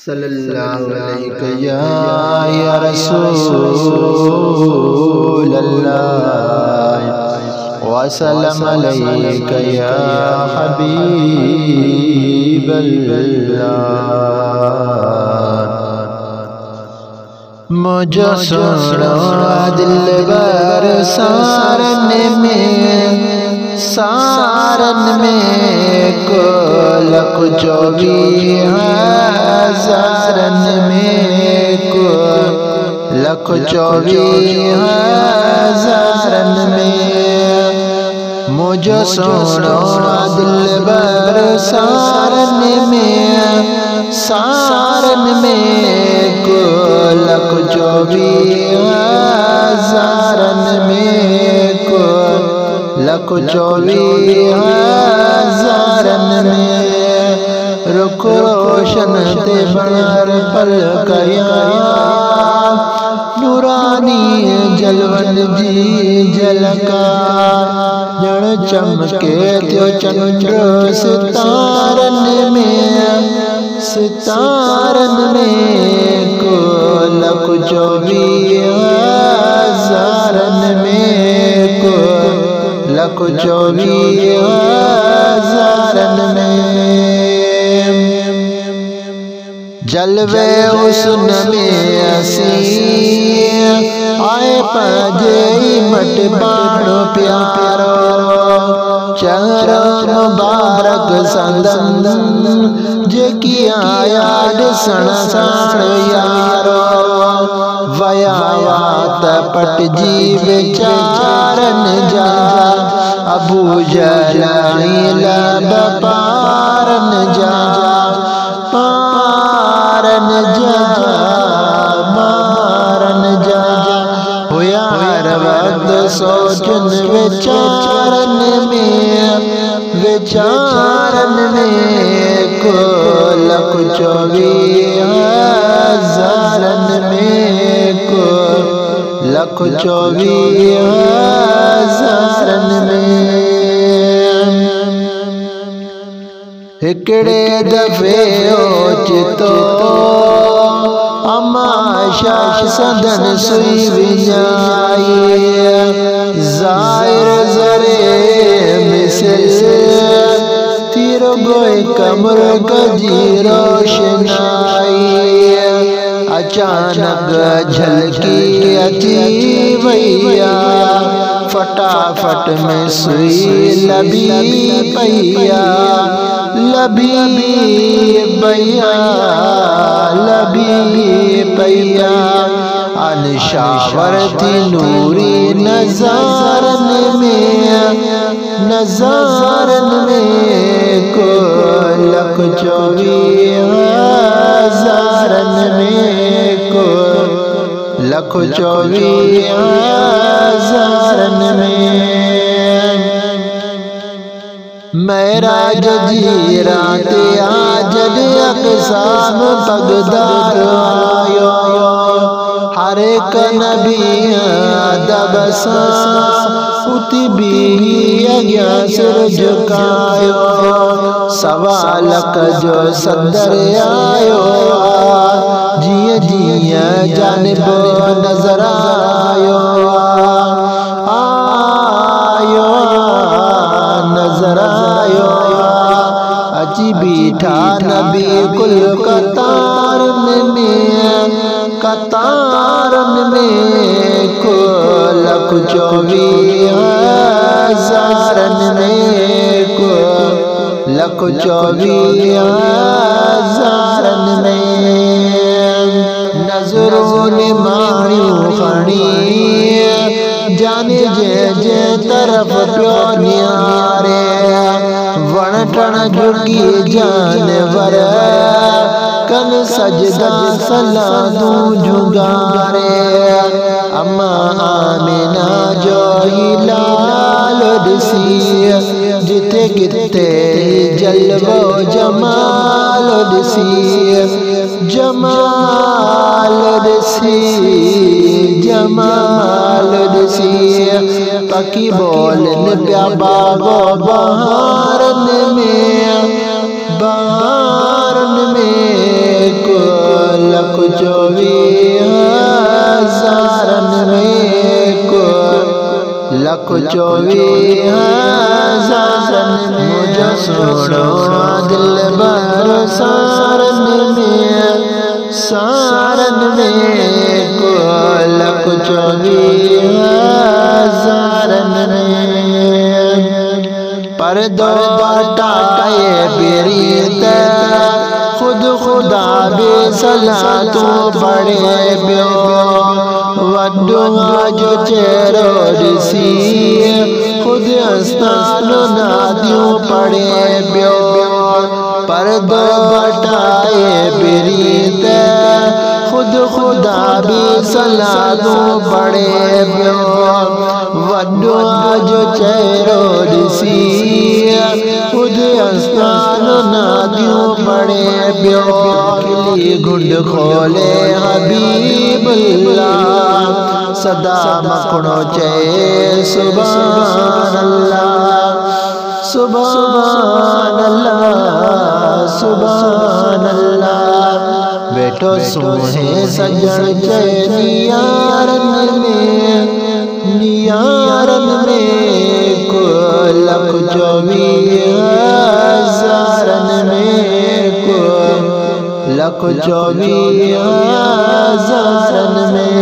सल्लल्लाहु अलैहि या रसूल अल्लाह व सल्लम अलैका या हबीब अल्लाह। मुझे सुनो दिलबर सारन में को लख 24,000 में को लख 24,000 में मुझे सुनो दिलबर सारन में को लख 24,000 में को लख 24,000 में रुख रोशन ते बणर पल कया नूरानी जलवन जी झलका जण चमके त्यो चंद्र सितारन में को लख 24,000 में को लख 24,000 में जलवे हुस्न में असी आए पाजे मट बाणो प्यारो चेहरा मुबारक संदन जेकी आया दिसण साण यारो वयावात पट जी विचारन जा अबू जलाई लब पारन जा मारन जा हुआ हर वक्त सोचन विचारन में को लख 24,000 में को लख 24,000 में हिकड़े दफे ओचितो अमा शाश सदन सुई विजाई जाहिर जरे मिसल तीर गोए कमर गजी रोशनाई अचानक झलकी अची भैया फटाफट में सुई लबी पैया अनशावर थी नूरी नजारन में को लख 24,000 में को लख 24,000 में मेराज जी रात आजद अक़साम बगदाद आयो हर एक नबी अदब सां उति भी अॻियां सिर झुकायो सवालक जो सदर आयो जीअं जीअं जानिब नज़र आयो अची बीठा नबी कुल कतारन में को लख 24,000 में को लख 24,000 में नजरों ने मारियो खड़ी जाने जे तरफ प्यो नियारे वण टण जुगी जानवर कन सजदा सलादू जुगारे अम्मा आमिना जो ही लाल दिसी जिते किते जलवो जमाल दिसी पकी बोलन प्या बागो बहारन में को 24,000 में को लख 24,000 में मुझे सुनो दिल बर सारन में को लख 24,000 में पर दो टाए बेरीत खुद खुदा बे सला तो बड़े ब्यो वड्डो जो चेरो दिसी खुद अस्तान नादियों पड़े ब्यो पर दो टाए बेरीत खुद खुदा बे सला तो बड़े ब्यो वड्डो जो चेरो दिसी खुद अस्तान नादियों पड़े ब्यो किली गुंड खोले हबीबुल्लाह सदा मखणो चे सुभान अल्लाह सुभान अल्लाह सुभान अल्लाह बेटो सोहे सजन चे नियारन में को लख 24,000 में को लख 24,000 में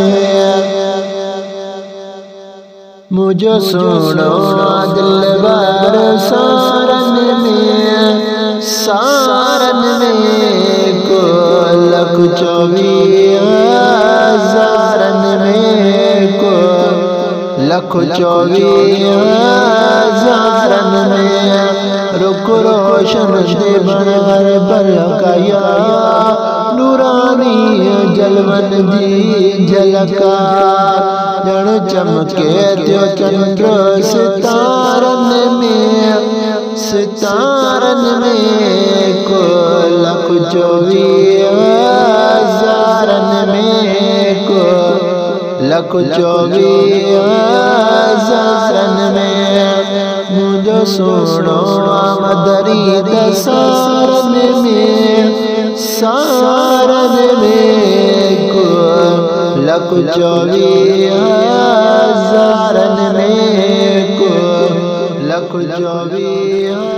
मुझे सुनो दिल बर सारन में को लख 24,000 में को लख 24,000 में रुक रोशन दे बनर बलकाया नूरानी जलवन दी झलका जन चमके त्यो चंद्र सितारन में को लख 24,000 में को लख 24,000 में मुझे सुनो मदरी दसारन में को लख 24,000 में को लख 24,000